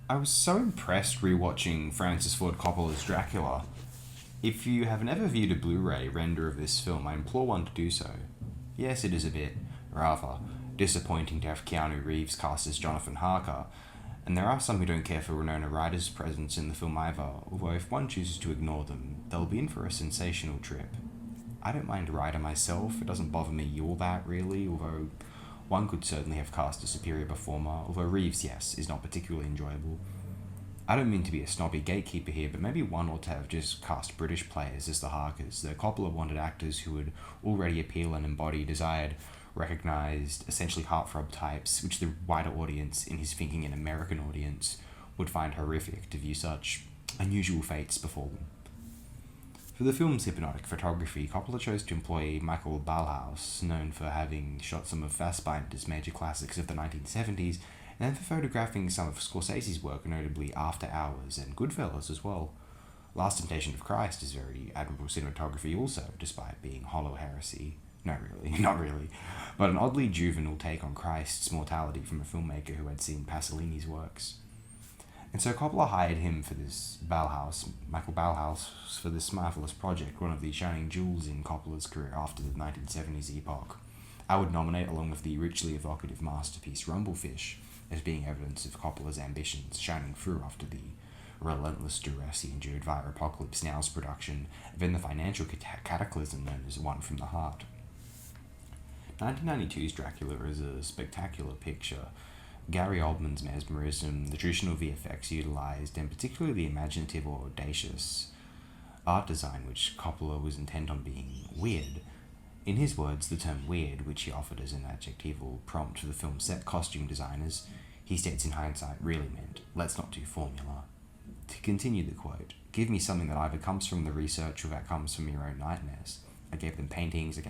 I was so impressed rewatching Francis Ford Coppola's Dracula. If you have never viewed a Blu-ray render of this film, I implore one to do so. Yes, it is a bit, rather, disappointing to have Keanu Reeves cast as Jonathan Harker, and there are some who don't care for Winona Ryder's presence in the film either, although if one chooses to ignore them, they'll be in for a sensational trip. I don't mind Ryder myself, it doesn't bother me all that really, although one could certainly have cast a superior performer, although Reeves, yes, is not particularly enjoyable. I don't mean to be a snobby gatekeeper here, but maybe one ought to have just cast British players as the Harkers, though Coppola wanted actors who would already appeal and embody desired, recognised, essentially heartthrob types, which the wider audience, in his thinking an American audience, would find horrific to view such unusual fates befall them. For the film's hypnotic photography, Coppola chose to employ Michael Ballhaus, known for having shot some of Fassbinder's major classics of the 1970s, and then for photographing some of Scorsese's work, notably After Hours and Goodfellas as well. Last Temptation of Christ is very admirable cinematography also, despite being hollow heresy. No, really, not really. But an oddly juvenile take on Christ's mortality from a filmmaker who had seen Pasolini's works. And so Coppola hired him for this Michael Ballhaus, for this marvelous project, one of the shining jewels in Coppola's career after the 1970s epoch. I would nominate, along with the richly evocative masterpiece Rumblefish, as being evidence of Coppola's ambitions shining through after the relentless duress he endured via Apocalypse Now's production, and then the financial cataclysm known as One from the Heart. 1992's Dracula is a spectacular picture. Gary Oldman's mesmerism, the traditional VFX utilised, and particularly the imaginative or audacious art design which Coppola was intent on being weird. In his words, the term weird, which he offered as an adjectival prompt for the film's set costume designers, he states in hindsight really meant, let's not do formula. To continue the quote, give me something that either comes from the research or that comes from your own nightmares. I gave them paintings, I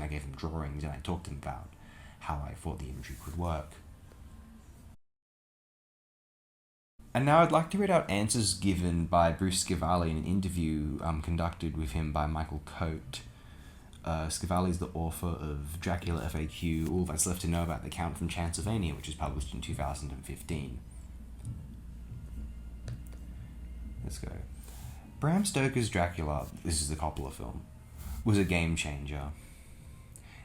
gave them drawings, and I talked to them about how I thought the imagery could work. And now I'd like to read out answers given by Bruce Schiavelli in an interview conducted with him by Michael Coate. Schiavelli is the author of Dracula FAQ, All That's Left to Know About the Count from Transylvania, which was published in 2015. Let's go. Bram Stoker's Dracula, this is the Coppola film, was a game changer.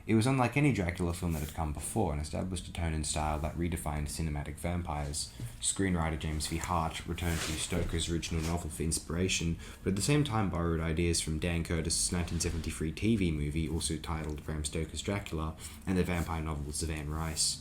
It was unlike any Dracula film that had come before and established a tone and style that redefined cinematic vampires. Screenwriter James V. Hart returned to Stoker's original novel for inspiration, but at the same time borrowed ideas from Dan Curtis' 1973 TV movie, also titled Bram Stoker's Dracula, and the vampire novels of Anne Rice.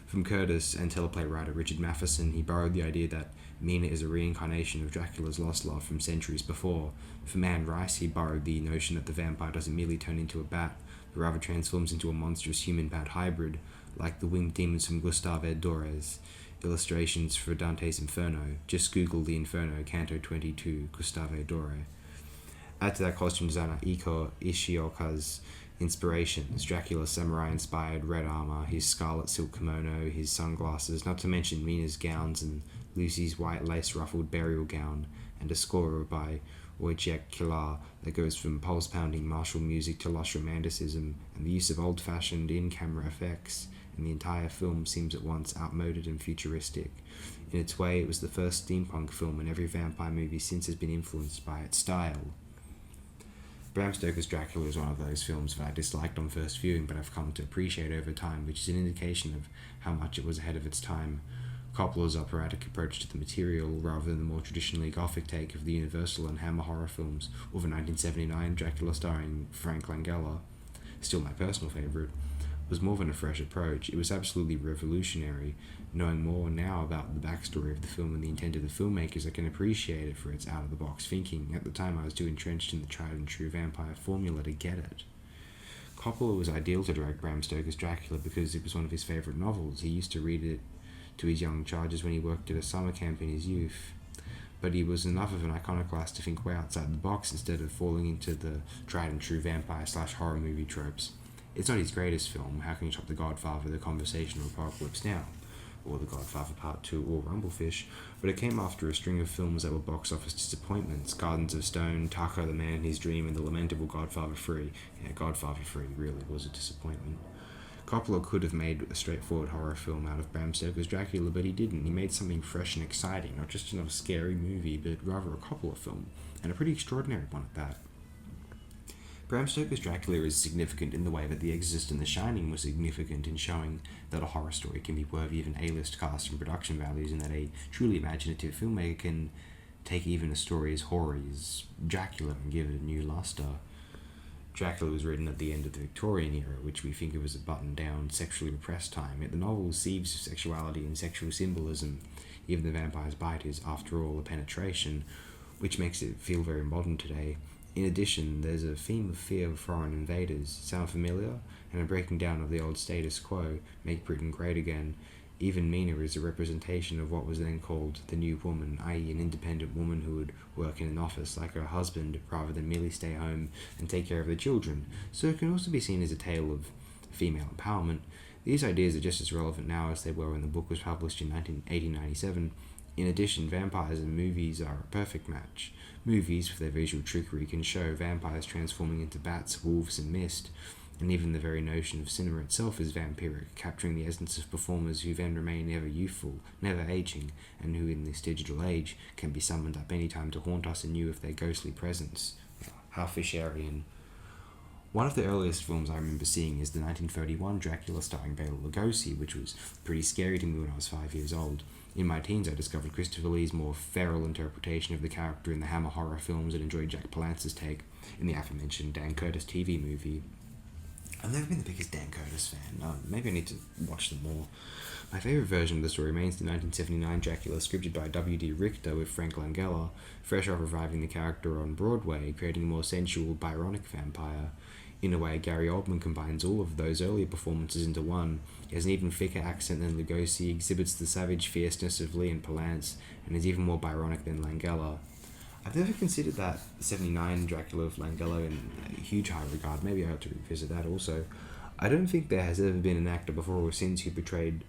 From Curtis and teleplay writer Richard Matheson, he borrowed the idea that Mina is a reincarnation of Dracula's lost love from centuries before. From Anne Rice, he borrowed the notion that the vampire doesn't merely turn into a bat, but rather transforms into a monstrous human-bat hybrid, like the winged demons from Gustave Dorés. Illustrations for Dante's Inferno. Just Google the Inferno, Canto 22, Gustave Doré. Add to that costume designer Iko Ishioka's inspirations, Dracula's samurai-inspired red armor, his scarlet silk kimono, his sunglasses, not to mention Mina's gowns and Lucy's white lace-ruffled burial gown, and a score by Wojciech Kilar that goes from pulse-pounding martial music to lush romanticism, and the use of old-fashioned in-camera effects, and the entire film seems at once outmoded and futuristic. In its way, it was the first steampunk film, and every vampire movie since has been influenced by its style. Bram Stoker's Dracula is one of those films that I disliked on first viewing but I've come to appreciate over time, which is an indication of how much it was ahead of its time. Coppola's operatic approach to the material, rather than the more traditionally gothic take of the Universal and Hammer horror films, or the 1979 Dracula starring Frank Langella, still my personal favourite, was more than a fresh approach. It was absolutely revolutionary. Knowing more now about the backstory of the film and the intent of the filmmakers, I can appreciate it for its out-of-the-box thinking. At the time, I was too entrenched in the tried-and-true vampire formula to get it. Coppola was ideal to direct Bram Stoker's Dracula because it was one of his favourite novels. He used to read it to his young charges when he worked at a summer camp in his youth. But he was enough of an iconoclast to think way outside the box instead of falling into the tried-and-true vampire/horror movie tropes. It's not his greatest film. How can you top The Godfather, The Conversation, or Apocalypse Now? Or The Godfather Part 2, or Rumblefish, but it came after a string of films that were box office disappointments. Gardens of Stone, Taco the Man in His Dream, and the lamentable Godfather 3. Yeah, Godfather 3 really was a disappointment. Coppola could have made a straightforward horror film out of Bram Stoker's Dracula, but he didn't. He made something fresh and exciting, not just another scary movie, but rather a Coppola film, and a pretty extraordinary one at that. Bram Stoker's Dracula is significant in the way that The Exorcist and The Shining was significant in showing that a horror story can be worthy of an A-list cast and production values, and that a truly imaginative filmmaker can take even a story as hoary as Dracula and give it a new luster. Dracula was written at the end of the Victorian era, which we think of as a buttoned-down, sexually repressed time, yet the novel seethes of sexuality and sexual symbolism. Even the vampire's bite is, after all, a penetration, which makes it feel very modern today. In addition, there's a theme of fear of foreign invaders. Sound familiar? And a breaking down of the old status quo, make Britain great again. Even Mina is a representation of what was then called the new woman, i.e. an independent woman who would work in an office like her husband rather than merely stay home and take care of the children. So it can also be seen as a tale of female empowerment. These ideas are just as relevant now as they were when the book was published in 1897. In addition, vampires and movies are a perfect match. Movies, with their visual trickery, can show vampires transforming into bats, wolves, and mist, and even the very notion of cinema itself is vampiric, capturing the essence of performers who then remain ever youthful, never aging, and who in this digital age can be summoned up any time to haunt us anew with their ghostly presence. How Fisherian. One of the earliest films I remember seeing is the 1931 Dracula starring Bela Lugosi, which was pretty scary to me when I was 5 years old. In my teens, I discovered Christopher Lee's more feral interpretation of the character in the Hammer horror films and enjoyed Jack Palance's take in the aforementioned Dan Curtis TV movie. I've never been the biggest Dan Curtis fan. Maybe I need to watch them more. My favourite version of the story remains the 1979 Dracula, scripted by W.D. Richter with Frank Langella, fresh off reviving the character on Broadway, creating a more sensual, Byronic vampire. In a way, Gary Oldman combines all of those earlier performances into one. He has an even thicker accent than Lugosi, exhibits the savage fierceness of Lee and Palance, and is even more Byronic than Langella. I've never considered that 79 Dracula of Langella in a huge high regard. Maybe I have to revisit that also. I don't think there has ever been an actor before or since who portrayed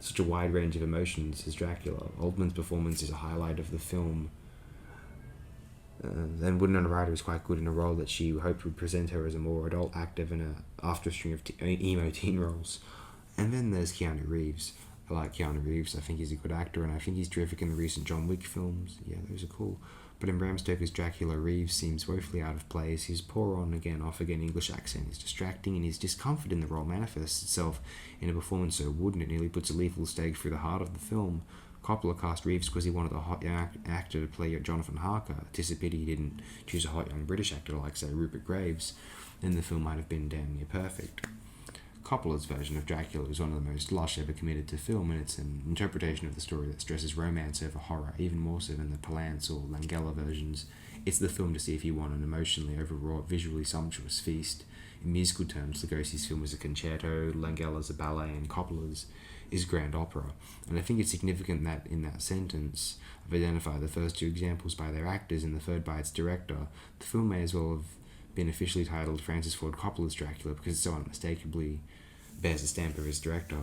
such a wide range of emotions as Dracula. Oldman's performance is a highlight of the film. Then Winona Ryder was quite good in a role that she hoped would present her as a more adult actor than after a string of emo teen roles. And then there's Keanu Reeves. I like Keanu Reeves. I think he's a good actor, and I think he's terrific in the recent John Wick films. Yeah, those are cool. But in Bram Stoker's Dracula, Reeves seems woefully out of place. His poor on-again, off-again English accent is distracting, and his discomfort in the role manifests itself in a performance so wooden it nearly puts a lethal stake through the heart of the film. Coppola cast Reeves because he wanted a hot young actor to play Jonathan Harker. Tis a pity he didn't choose a hot young British actor like, say, Rupert Graves. Then the film might have been damn near perfect. Coppola's version of Dracula is one of the most lush ever committed to film, and it's an interpretation of the story that stresses romance over horror, even more so than the Palance or Langella versions. It's the film to see if you want an emotionally overwrought, visually sumptuous feast. In musical terms, Lugosi's film is a concerto, Langella's a ballet, and Coppola's is grand opera. And I think it's significant that in that sentence, I've identified the first two examples by their actors and the third by its director. The film may as well have been officially titled Francis Ford Coppola's Dracula because it so unmistakably bears the stamp of his director.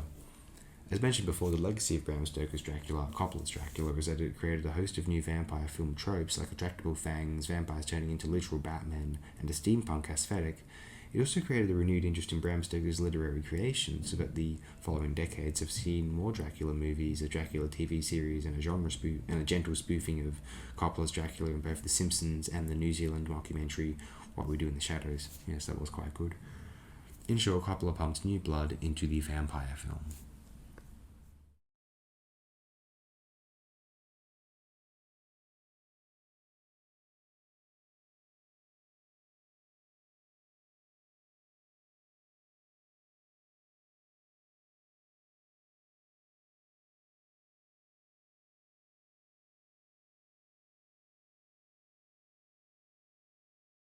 As mentioned before, the legacy of Bram Stoker's Dracula, Coppola's Dracula, is that it created a host of new vampire film tropes like retractable fangs, vampires turning into literal Batmen, and a steampunk aesthetic. It also created a renewed interest in Bram Stoker's literary creation, so that the following decades have seen more Dracula movies, a Dracula TV series, and a gentle spoofing of Coppola's Dracula in both The Simpsons and the New Zealand mockumentary What We Do in the Shadows. Yes, that was quite good. In short, Coppola pumps new blood into the vampire film.